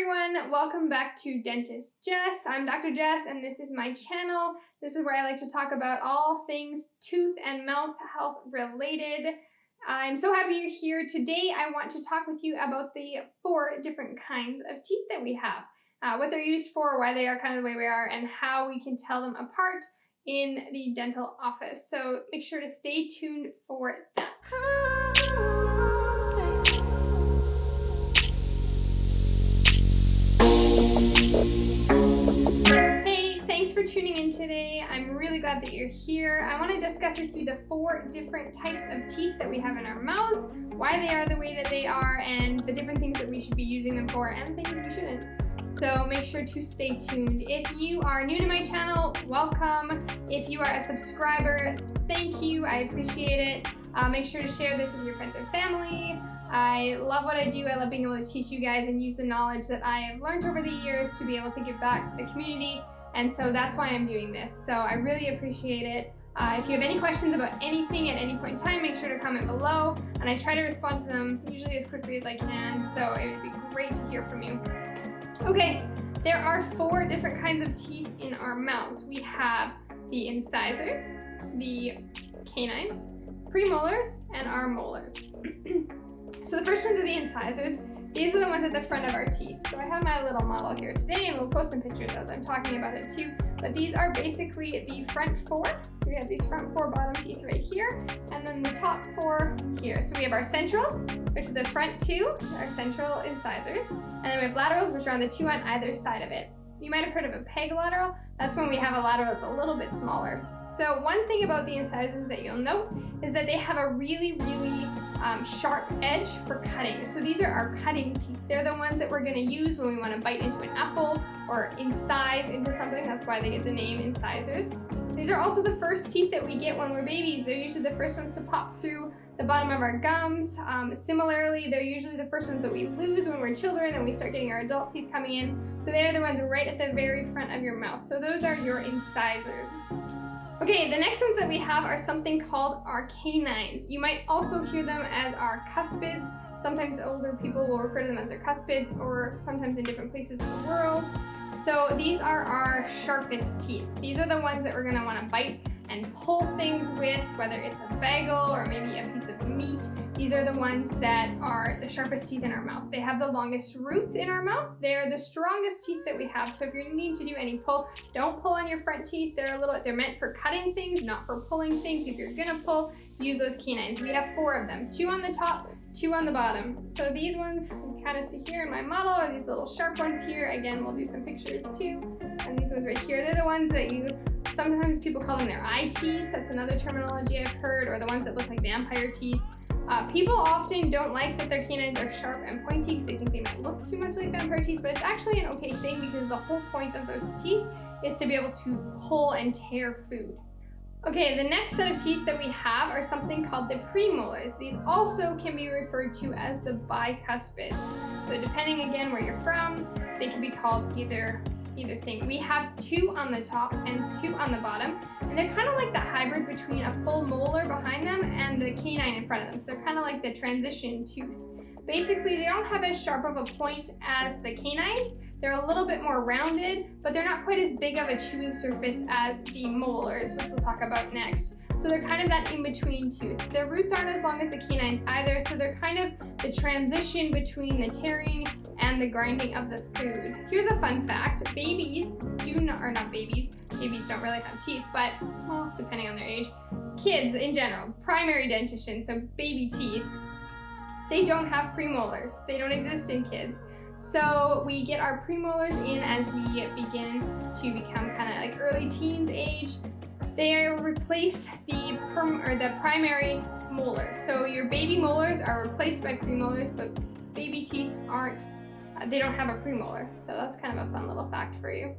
everyone, welcome back to DentistJess. I'm Dr. Jess and this is my channel. This is where I like to talk about all things tooth and mouth health related. I'm so happy you're here. Today I want to talk with you about the 4 different kinds of teeth that we have, what they're used for, why they are kind of the way we are, and how we can tell them apart in the dental office. So make sure to stay tuned for that. Hey, thanks for tuning in today. I'm really glad that you're here. I want to discuss with you the 4 different types of teeth that we have in our mouths, why they are the way that they are, and the different things that we should be using them for and things we shouldn't. So make sure to stay tuned. If you are new to my channel, welcome. If you are a subscriber, thank you. I appreciate it. Make sure to share this with your friends and family. I love what I do. I love being able to teach you guys and use the knowledge that I have learned over the years to be able to give back to the community. And so that's why I'm doing this. So I really appreciate it. If you have any questions about anything at any point in time, make sure to comment below. And I try to respond to them usually as quickly as I can. So it would be great to hear from you. Okay, there are 4 different kinds of teeth in our mouths. We have the incisors, the canines, premolars, and our molars. So the first ones are the incisors. These are the ones at the front of our teeth. So I have my little model here today, and we'll post some pictures as I'm talking about it too. But these are basically the front 4. So we have these front 4 bottom teeth right here, and then the top 4 here. So we have our centrals, which are the front 2, our central incisors. And then we have laterals, which are on the 2 on either side of it. You might have heard of a peg lateral. That's when we have a lateral that's a little bit smaller. So one thing about the incisors that you'll note is that they have a really sharp edge for cutting. So these are our cutting teeth. They're the ones that we're going to use when we want to bite into an apple or incise into something. That's why they get the name incisors. These are also the first teeth that we get when we're babies. They're usually the first ones to pop through the bottom of our gums. Similarly, they're usually the first ones that we lose when we're children and we start getting our adult teeth coming in. So they're the ones right at the very front of your mouth. So those are your incisors. Okay, the next ones that we have are something called our canines. You might also hear them as our cuspids. Sometimes older people will refer to them as their cuspids, or sometimes in different places in the world. So these are our sharpest teeth. These are the ones that we're going to want to bite and pull things with, whether it's a bagel or maybe a piece of meat. These are the ones that are the sharpest teeth in our mouth. They have the longest roots in our mouth. They're the strongest teeth that we have. So if you're needing to do any pull, don't pull on your front teeth. They're meant for cutting things, not for pulling things. If you're gonna pull, use those canines. We have 4 of them, 2 on the top, 2 on the bottom. So these ones you can kind of see here in my model are these little sharp ones here. Again, we'll do some pictures too. And these ones right here, they're the ones that sometimes people call them their eye teeth. That's another terminology I've heard, or the ones that look like vampire teeth. People often don't like that their canines are sharp and pointy because they think they might look too much like vampire teeth, but it's actually an okay thing because the whole point of those teeth is to be able to pull and tear food. Okay, the next set of teeth that we have are something called the premolars. These also can be referred to as the bicuspids. So depending again where you're from, they can be called either thing. We have 2 on the top and 2 on the bottom, and they're kind of like the hybrid between a full molar behind them and the canine in front of them. So they're kind of like the transition tooth. Basically, they don't have as sharp of a point as the canines. They're a little bit more rounded, but they're not quite as big of a chewing surface as the molars, which we'll talk about next. So they're kind of that in-between tooth. Their roots aren't as long as the canines either, so they're kind of the transition between the tearing and the grinding of the food. Here's a fun fact. Babies don't really have teeth, but, well, depending on their age, kids in general, primary dentition, so baby teeth, they don't have premolars. They don't exist in kids. So we get our premolars in as we begin to become kind of like early teens age. They replace the primary molars. So your baby molars are replaced by premolars, but baby teeth aren't. They don't have a premolar. So that's kind of a fun little fact for you.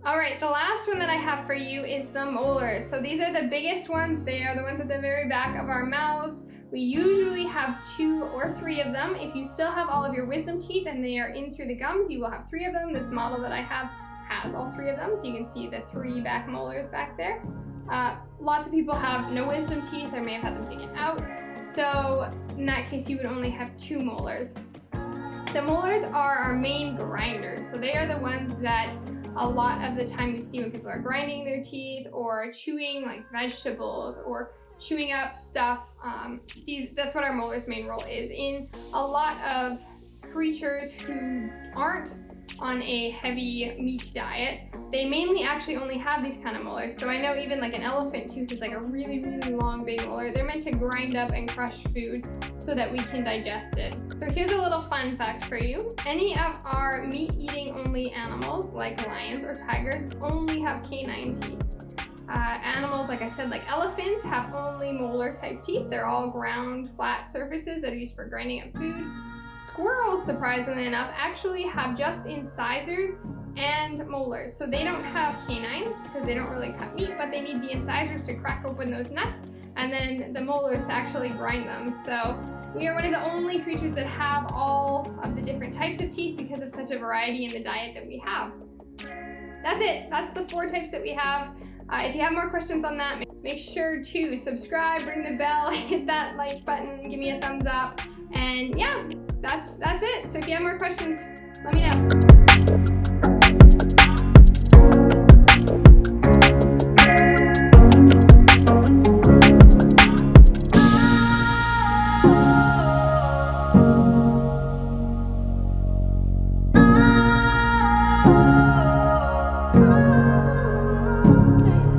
All right, the last one that I have for you is the molars. So these are the biggest ones. They are the ones at the very back of our mouths. We usually have 2 or 3 of them. If you still have all of your wisdom teeth and they are in through the gums, you will have 3 of them. This model that I have has all 3 of them, so you can see the 3 back molars back there. Lots of people have no wisdom teeth or may have had them taken out. So in that case, you would only have 2 molars. The molars are our main grinders. So they are the ones that a lot of the time you see when people are grinding their teeth or chewing like vegetables or chewing up stuff. That's what our molars' main role is. In a lot of creatures who aren't on a heavy meat diet, they mainly actually only have these kind of molars. So I know even like an elephant tooth is like a really, really long big molar. They're meant to grind up and crush food so that we can digest it. So here's a little fun fact for you. Any of our meat-eating only animals, like lions or tigers, only have canine teeth. Animals, like I said, like elephants, have only molar type teeth. They're all ground, flat surfaces that are used for grinding up food. Squirrels, surprisingly enough, actually have just incisors and molars. So they don't have canines because they don't really cut meat, but they need the incisors to crack open those nuts and then the molars to actually grind them. So we are one of the only creatures that have all of the different types of teeth because of such a variety in the diet that we have. That's it. That's the 4 types that we have. If you have more questions on that, make sure to subscribe, ring the bell, hit that like button, give me a thumbs up, and yeah, that's it. So if you have more questions, let me know.